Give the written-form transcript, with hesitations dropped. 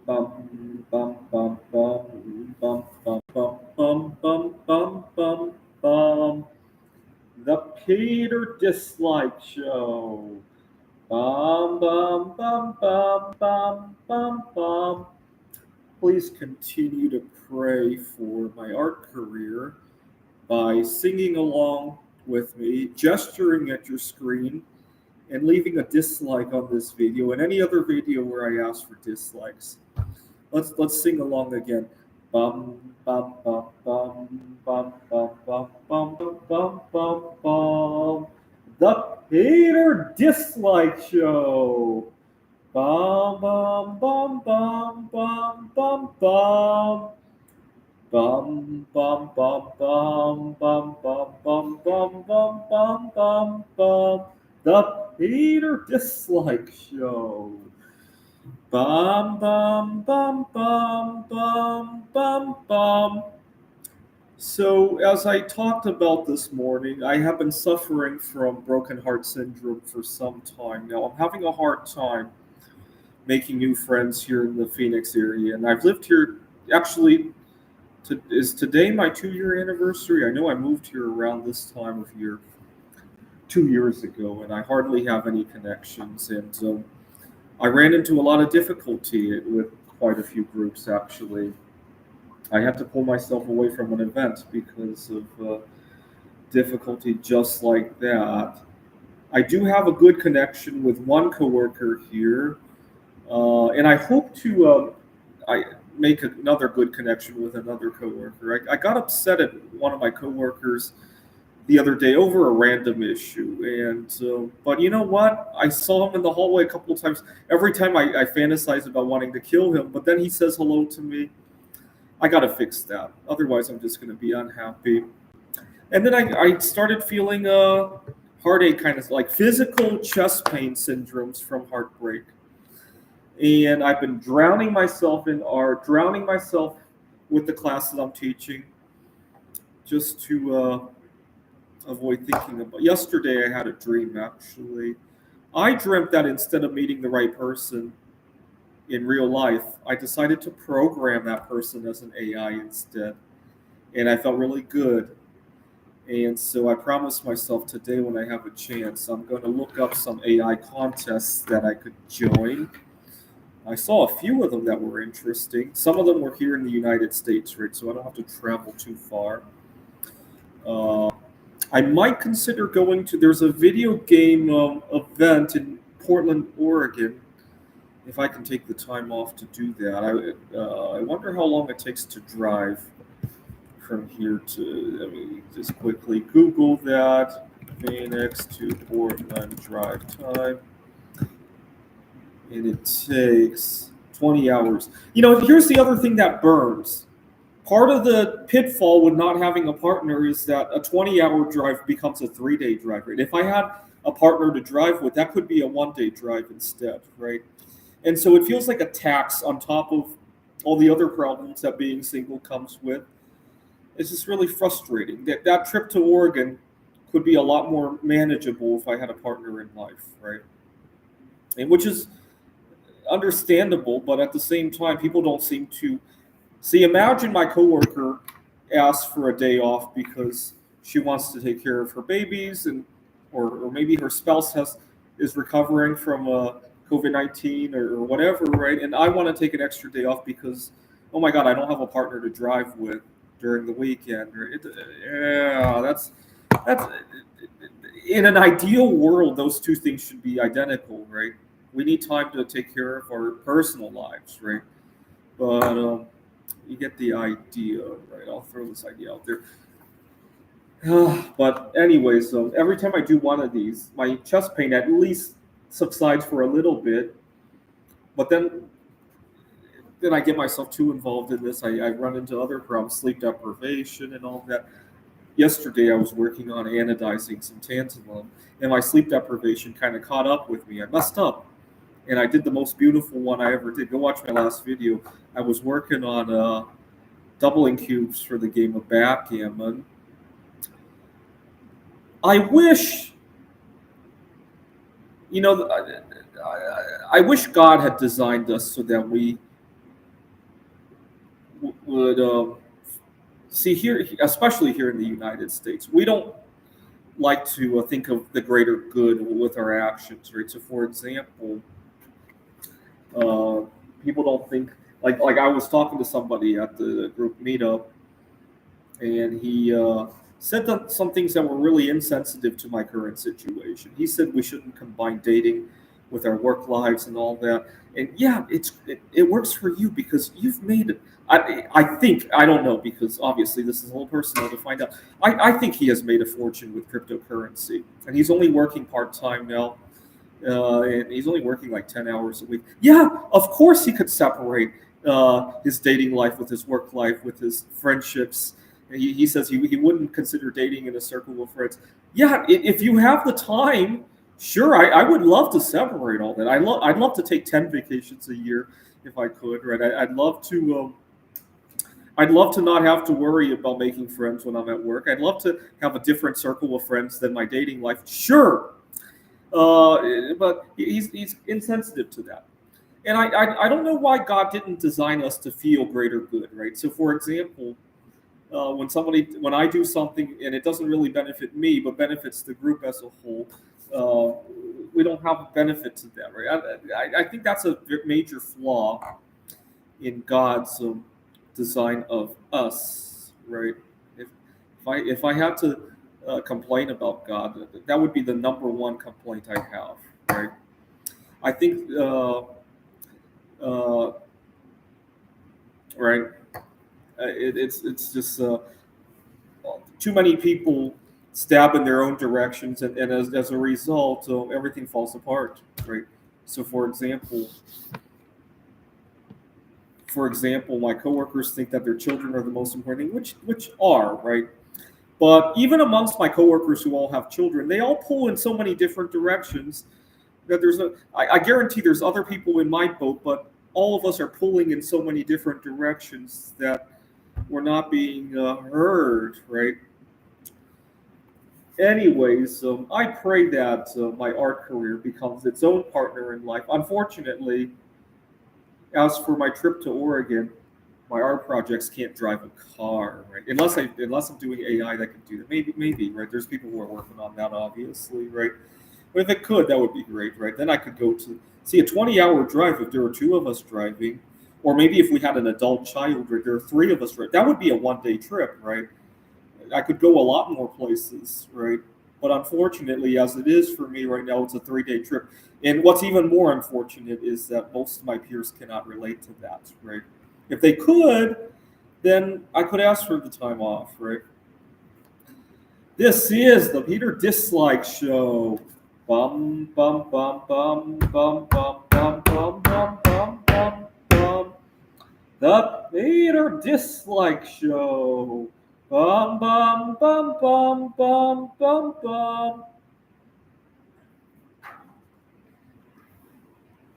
bum bum bum bum bum bum bum bum bum bum bum bum. The Peter Dislike Show. Bum bum bum bum bum bum bum. Please continue to pray for my art career by singing along with me, gesturing at your screen, and leaving a dislike on this video and any other video where I ask for dislikes. Let's sing along again. Bum bum bum bum bum bum bum bum bum bum bum bum. The Peter Dislike Show. Bum bum bum bum bum bum bum. Bum bum bum bum bum bum bum bum bum bum bum bum. The Peter Dislike Show. Bum bum bum bum bum bum bum. So, as I talked about this morning, I have been suffering from broken heart syndrome for some time now. I'm having a hard time making new friends here in the Phoenix area, and I've lived here actually. Is today my 2 year anniversary? I know I moved here around this time of year 2 years ago, and I hardly have any connections. And I ran into a lot of difficulty with quite a few groups, actually. I had to pull myself away from an event because of difficulty just like that. I do have a good connection with one coworker here, and I hope to I make another good connection with another coworker. I got upset at one of my coworkers the other day over a random issue, and but you know what? I saw him in the hallway a couple of times. Every time I fantasize about wanting to kill him, but then he says hello to me. I got to fix that. Otherwise, I'm just going to be unhappy. And then I started feeling heartache, kind of like physical chest pain syndromes from heartbreak. And I've been drowning myself in art, drowning myself with the classes I'm teaching, just to avoid thinking about. Yesterday, I had a dream. Actually, I dreamt that instead of meeting the right person in real life, I decided to program that person as an AI instead, and I felt really good. And so I promised myself today, when I have a chance, I'm going to look up some AI contests that I could join. I saw a few of them that were interesting. Some of them were here in the United States, right? So I don't have to travel too far. Uh, I might consider going to. There's a video game event in Portland, Oregon. If I can take the time off to do that, I wonder how long it takes to drive from here to. Let me just quickly Google that. Phoenix to Portland drive time, and it takes 20 hours. Here's the other thing that burns. Part of the pitfall with not having a partner is that a 20-hour drive becomes a 3 day drive, right? If I had a partner to drive with, that could be a 1 day drive instead, right? And so it feels like a tax on top of all the other problems that being single comes with. It's just really frustrating. That trip to Oregon could be a lot more manageable if I had a partner in life, right? And which is understandable, but at the same time, people don't seem to see. Imagine my coworker asks for a day off because she wants to take care of her babies, and or maybe her spouse is recovering from COVID-19 or whatever, right? And I want to take an extra day off because, oh my God, I don't have a partner to drive with during the weekend. Yeah, that's in an ideal world, those two things should be identical, right? We need time to take care of our personal lives, right? But you get the idea, right? I'll throw this idea out there. But anyways, every time I do one of these, my chest pain at least subsides for a little bit. But then I get myself too involved in this. I run into other problems, sleep deprivation and all that. Yesterday, I was working on anodizing some tantalum, and my sleep deprivation kind of caught up with me. I messed up, and I did the most beautiful one I ever did. Go watch my last video. I was working on doubling cubes for the game of backgammon. I wish, I wish God had designed us so that we would see here, especially here in the United States, we don't like to think of the greater good with our actions, right? So, for example, uh, people don't think like I was talking to somebody at the group meetup, and he said some things that were really insensitive to my current situation. He said we shouldn't combine dating with our work lives and all that. And yeah, it works for you because you've made it. I think I don't know because obviously this is a whole personal to find out. I think he has made a fortune with cryptocurrency, and he's only working part time now, and he's only working like 10 hours a week. Yeah, of course he could separate his dating life with his work life, with his friendships. He says he wouldn't consider dating in a circle of friends. Yeah, if you have the time, sure, I would love to separate all that. I'd love to take 10 vacations a year if I could, right? I'd love to not have to worry about making friends when I'm at work. I'd love to have a different circle of friends than my dating life. Sure, but he's insensitive to that. And I don't know why God didn't design us to feel greater good, right? So, for example, when I do something and it doesn't really benefit me but benefits the group as a whole, we don't have a benefit to that, right? I think that's a major flaw in God's design of us, right? If I had to complain about God, that would be the number one complaint I have, right? I think, uh, right? It's just too many people stab in their own directions, and as a result, everything falls apart, right? So, for example, my coworkers think that their children are the most important thing, which are right. But even amongst my coworkers who all have children, they all pull in so many different directions that I guarantee there's other people in my boat, but all of us are pulling in so many different directions that we're not being heard, right? Anyways, I pray that my art career becomes its own partner in life. Unfortunately, as for my trip to Oregon, my art projects can't drive a car, right? Unless I'm doing AI that can do that. Maybe, right? There's people who are working on that, obviously, right? But if it could, that would be great, right? Then I could go to see a 20-hour drive if there were two of us driving, or maybe if we had an adult child, or there are three of us, right? That would be a one-day trip, right? I could go a lot more places, right? But unfortunately, as it is for me right now, it's a 3-day trip. And what's even more unfortunate is that most of my peers cannot relate to that, right? If they could, then I could ask for the time off, right? This is the Peter Dislike Show. Bum bum bum bum bum bum bum bum bum bum bum bum. The Peter Dislike Show. Bum bum bum bum bum bum bum.